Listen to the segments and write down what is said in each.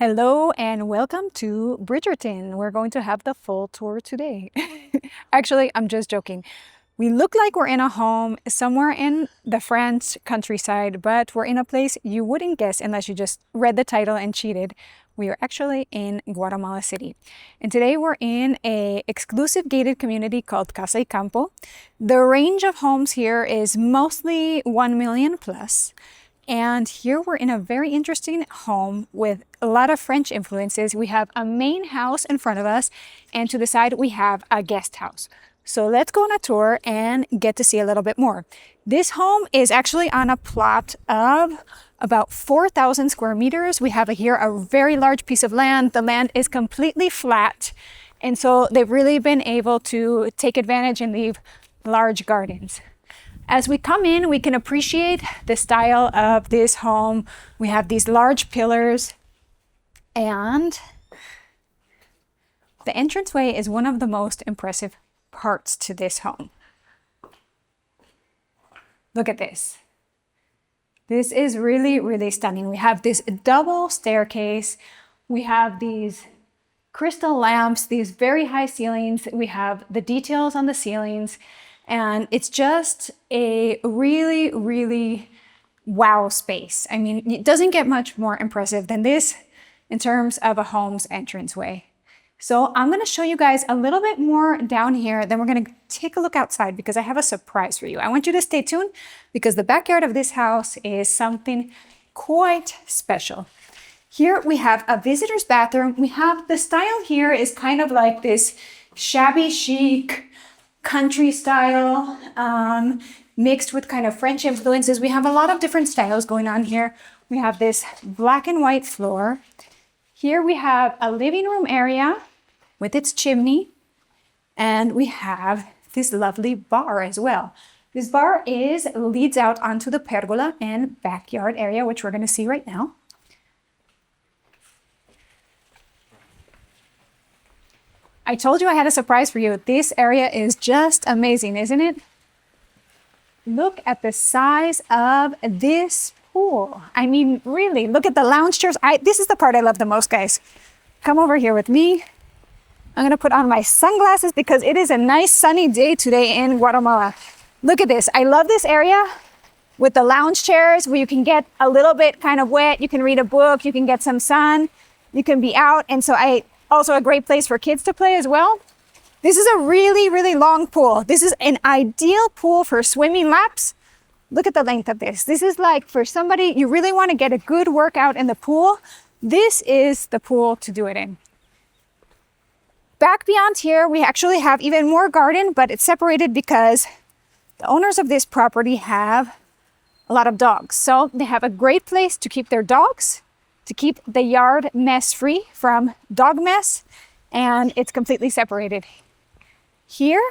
Hello and welcome to Bridgerton. We're going to have the full tour today. Actually, I'm just joking. We look like we're in a home somewhere in the French countryside, but we're in a place you wouldn't guess unless you just read the title and cheated. We are actually in Guatemala City. And today we're in an exclusive gated community called Casa y Campo. The range of homes here is mostly 1 million plus. And here we're in a very interesting home with a lot of French influences. We have a main house in front of us, and to the side we have a guest house. So let's go on a tour and get to see a little bit more. This home is actually on a plot of about 4,000 square meters. We have here a very large piece of land. The land is completely flat, and so they've really been able to take advantage and leave large gardens. As we come in, we can appreciate the style of this home. We have these large pillars, and the entranceway is one of the most impressive parts to this home. Look at this. This is really, really stunning. We have this double staircase. We have these crystal lamps, these very high ceilings. We have the details on the ceilings. And it's just a really, really wow space. I mean, it doesn't get much more impressive than this in terms of a home's entranceway. So I'm going to show you guys a little bit more down here. Then we're going to take a look outside because I have a surprise for you. I want you to stay tuned because the backyard of this house is something quite special. Here we have a visitor's bathroom. We have the style here is kind of like this shabby chic country style mixed with kind of French influences. We have a lot of different styles going on here. We have this black and white floor. Here we have a living room area with its chimney, and we have this lovely bar as well. This bar leads out onto the pergola and backyard area, which we're going to see right now. I told you I had a surprise for you. This area is just amazing, isn't it? Look at the size of this pool. I mean, really, look at the lounge chairs. This is the part I love the most, guys. Come over here with me. I'm gonna put on my sunglasses because it is a nice sunny day today in Guatemala. Look at this. I love this area with the lounge chairs where you can get a little bit kind of wet. You can read a book, you can get some sun, you can be out. And so also a great place for kids to play as well. This is a really, really long pool. This is an ideal pool for swimming laps. Look at the length of this. This is like for somebody, you really want to get a good workout in the pool. This is the pool to do it in. Back beyond here, we actually have even more garden, but it's separated because the owners of this property have a lot of dogs. So they have a great place to keep their dogs, to keep the yard mess free from dog mess, and it's completely separated. Here,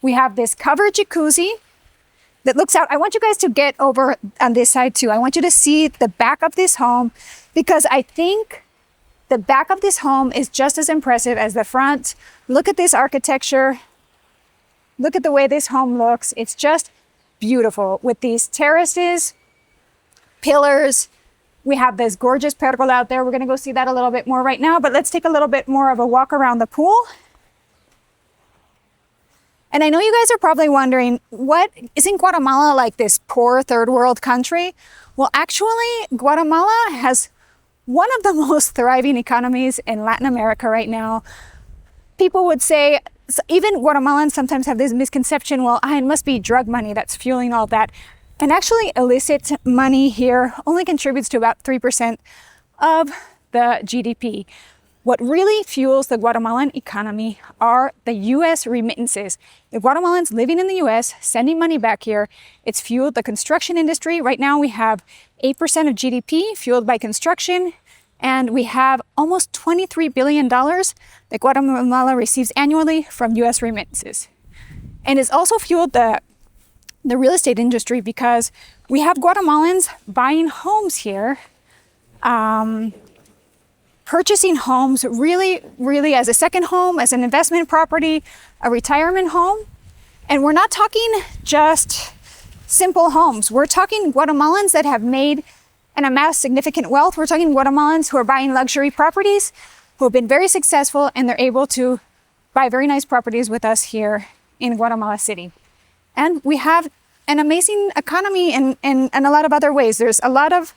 we have this covered jacuzzi that looks out. I want you guys to get over on this side too. I want you to see the back of this home because I think the back of this home is just as impressive as the front. Look at this architecture. Look at the way this home looks. It's just beautiful with these terraces, pillars. We have this gorgeous pergola out there. We're going to go see that a little bit more right now, but let's take a little bit more of a walk around the pool. And I know you guys are probably wondering, isn't Guatemala like this poor third world country? Well, actually, Guatemala has one of the most thriving economies in Latin America right now. People would say, even Guatemalans sometimes have this misconception, well, it must be drug money that's fueling all that. And actually, illicit money here only contributes to about 3% of the GDP. What really fuels the Guatemalan economy are the U.S. remittances. The Guatemalans living in the U.S., sending money back here. It's fueled the construction industry. Right now we have 8% of GDP fueled by construction, and we have almost $23 billion that Guatemala receives annually from U.S. remittances. And it's also fueled the real estate industry because we have Guatemalans buying homes here, purchasing homes really as a second home, as an investment property, a retirement home. And we're not talking just simple homes. We're talking Guatemalans that have made and amassed significant wealth. We're talking Guatemalans who are buying luxury properties, who have been very successful, and they're able to buy very nice properties with us here in Guatemala City. And we have an amazing economy in a lot of other ways. There's a lot of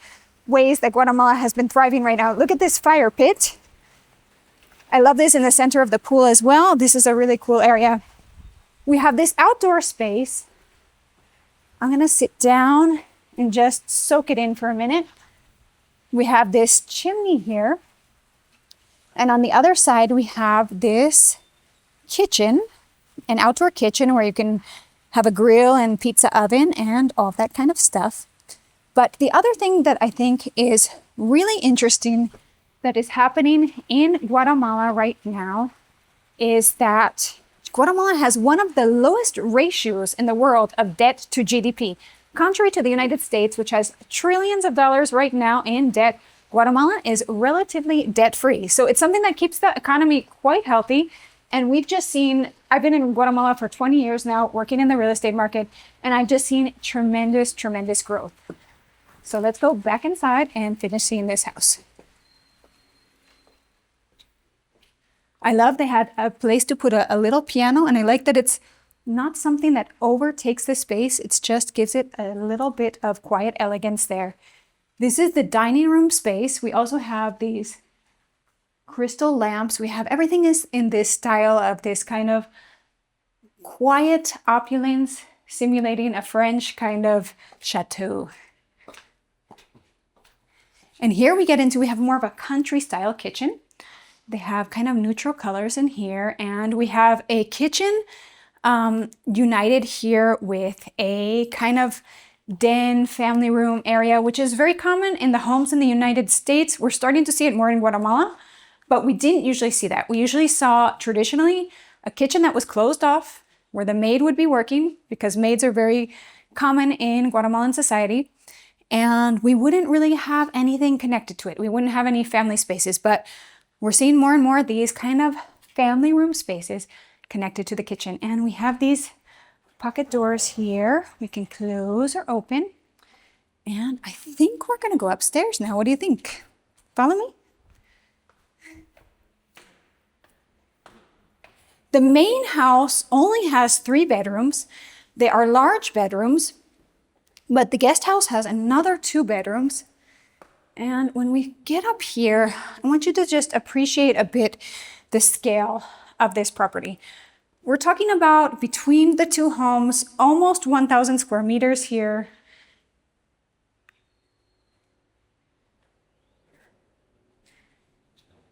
ways that Guatemala has been thriving right now. Look at this fire pit. I love this in the center of the pool as well. This is a really cool area. We have this outdoor space. I'm gonna sit down and just soak it in for a minute. We have this chimney here. And on the other side, we have this kitchen, an outdoor kitchen where you can have a grill and pizza oven and all that kind of stuff. But the other thing that I think is really interesting that is happening in Guatemala right now is that Guatemala has one of the lowest ratios in the world of debt to GDP. Contrary to the United States, which has trillions of dollars right now in debt, Guatemala is relatively debt-free. So it's something that keeps the economy quite healthy. And we've just seen, I've been in Guatemala for 20 years now, working in the real estate market, and I've just seen tremendous, tremendous growth. So let's go back inside and finish seeing this house. I love they had a place to put a little piano, and I like that it's not something that overtakes the space. It just gives it a little bit of quiet elegance there. This is the dining room space. We also have these crystal lamps. We have everything is in this style of this kind of quiet opulence, simulating a French kind of chateau. And here we have more of a country style kitchen. They have kind of neutral colors in here, and we have a kitchen united here with a kind of den family room area, which is very common in the homes in the United States. We're starting to see it more in Guatemala, but we didn't usually see that. We usually saw traditionally a kitchen that was closed off where the maid would be working, because maids are very common in Guatemalan society. And we wouldn't really have anything connected to it. We wouldn't have any family spaces, but we're seeing more and more of these kind of family room spaces connected to the kitchen. And we have these pocket doors here. We can close or open. And I think we're gonna go upstairs now. What do you think? Follow me? The main house only has 3 bedrooms. They are large bedrooms, but the guest house has another 2 bedrooms. And when we get up here, I want you to just appreciate a bit the scale of this property. We're talking about, between the 2 homes, almost 1,000 square meters here.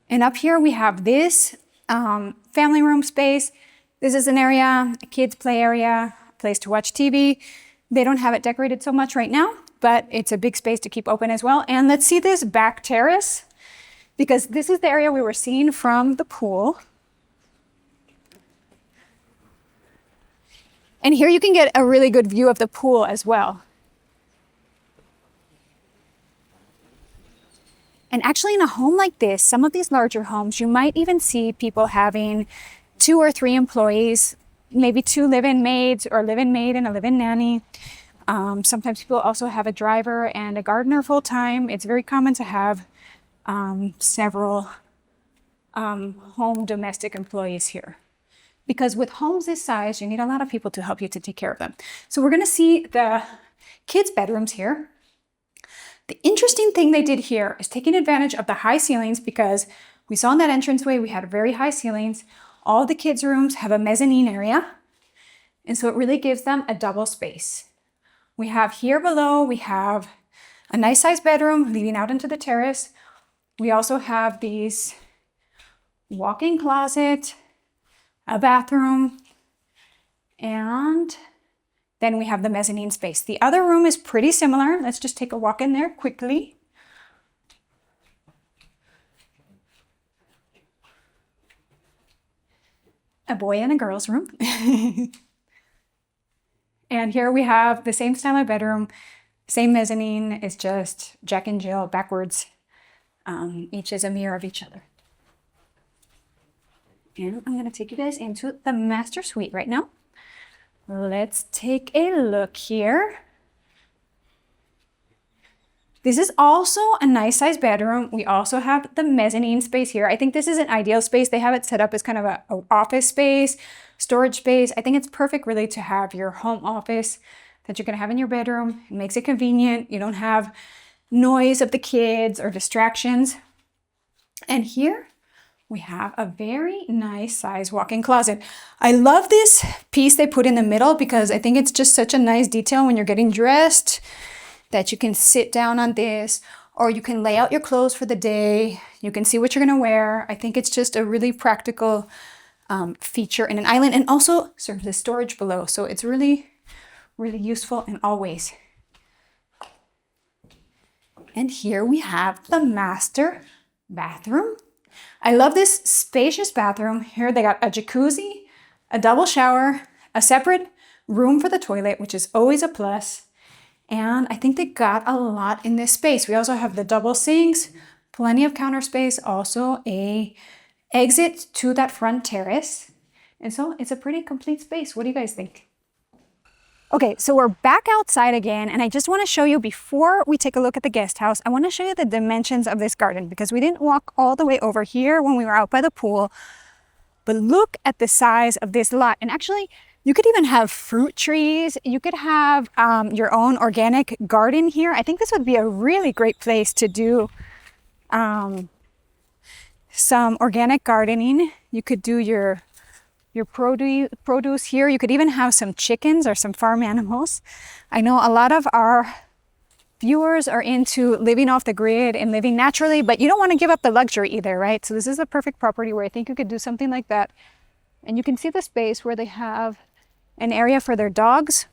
And up here we have this family room space. This is an area, a kids play area, a place to watch TV. They don't have it decorated so much right now, but it's a big space to keep open as well. And let's see this back terrace, because this is the area we were seeing from the pool. And here you can get a really good view of the pool as well. And actually in a home like this, some of these larger homes, you might even see people having 2 or 3 employees, maybe 2 live-in maids or live-in maid and a live-in nanny. Sometimes people also have a driver and a gardener full-time. It's very common to have several home domestic employees here. Because with homes this size, you need a lot of people to help you to take care of them. So we're gonna see the kids' bedrooms here. The interesting thing they did here is taking advantage of the high ceilings, because we saw in that entranceway, we had very high ceilings. All the kids' rooms have a mezzanine area. And so it really gives them a double space. We have here below, we have a nice sized bedroom leading out into the terrace. We also have these walk-in closet, a bathroom, and then we have the mezzanine space. The other room is pretty similar. Let's just take a walk in there quickly. A boy and a girl's room. And here we have the same style of bedroom, same mezzanine. It's just Jack and Jill backwards. Each is a mirror of each other. And I'm gonna take you guys into the master suite right now. Let's take a look here. This is also a nice size bedroom. We also have the mezzanine space here. I think this is an ideal space. They have it set up as kind of a office space, storage space. I think it's perfect really to have your home office that you're gonna have in your bedroom. It makes it convenient. You don't have noise of the kids or distractions. And here we have a very nice size walk-in closet. I love this piece they put in the middle because I think it's just such a nice detail when you're getting dressed, that you can sit down on this, or you can lay out your clothes for the day. You can see what you're gonna wear. I think it's just a really practical feature in an island, and also serves as storage below. So it's really, really useful in all ways. And here we have the master bathroom. I love this spacious bathroom. Here they got a jacuzzi, a double shower, a separate room for the toilet, which is always a plus. And I think they got a lot in this space. We also have the double sinks, plenty of counter space, also a exit to that front terrace. And so it's a pretty complete space. What do you guys think? Okay, so we're back outside again, and I just want to show you, before we take a look at the guest house, I want to show you the dimensions of this garden, because we didn't walk all the way over here when we were out by the pool. But look at the size of this lot. And actually, you could even have fruit trees. You could have your own organic garden here. I think this would be a really great place to do some organic gardening. You could do your produce here. You could even have some chickens or some farm animals. I know a lot of our viewers are into living off the grid and living naturally, but you don't want to give up the luxury either, right? So this is a perfect property where I think you could do something like that. And you can see the space where they have an area for their dogs.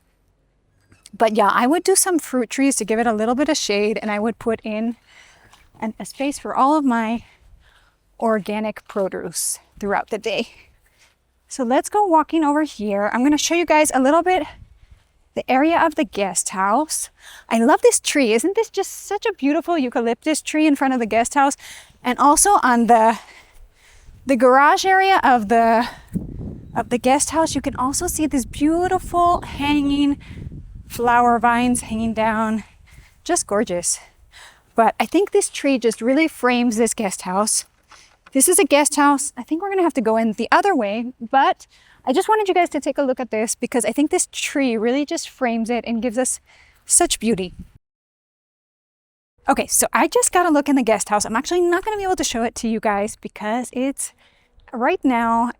But yeah, I would do some fruit trees to give it a little bit of shade, and I would put in a space for all of my organic produce throughout the day. So let's go walking over here. I'm going to show you guys a little bit the area of the guest house. I love this tree. Isn't this just such a beautiful eucalyptus tree in front of the guest house? And also on the garage area of the guest house, you can also see this beautiful hanging flower vines hanging down. Just gorgeous. But I think this tree just really frames this guest house. This is a guest house. I think we're gonna have to go in the other way, but I just wanted you guys to take a look at this because I think this tree really just frames it and gives us such beauty. Okay, so I just got a look in the guest house. I'm actually not gonna be able to show it to you guys because it's right now,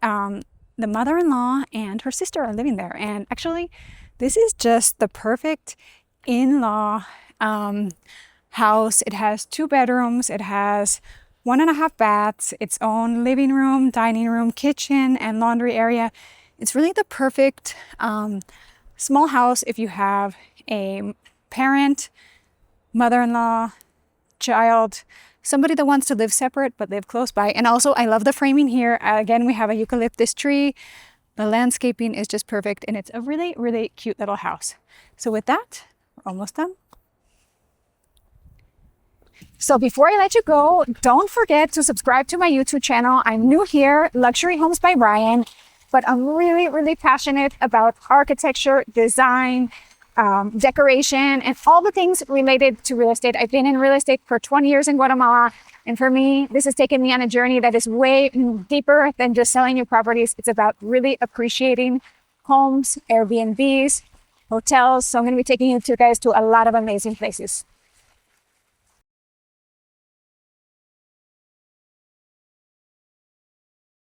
the mother-in-law and her sister are living there. And actually, this is just the perfect in-law house. It has 2 bedrooms. It has 1.5 baths, its own living room, dining room, kitchen, and laundry area. It's really the perfect small house if you have a parent, mother-in-law, child, somebody that wants to live separate but live close by. And also, I love the framing here. Again, we have a eucalyptus tree. The landscaping is just perfect, and it's a really, really cute little house. So with that, we're almost done. So before I let you go, don't forget to subscribe to my YouTube channel. I'm new here, Luxury Homes by Brian, but I'm really, really passionate about architecture, design, decoration, and all the things related to real estate. I've been in real estate for 20 years in Guatemala. And for me, this has taken me on a journey that is way deeper than just selling you properties. It's about really appreciating homes, Airbnbs, hotels. So I'm going to be taking you guys to a lot of amazing places.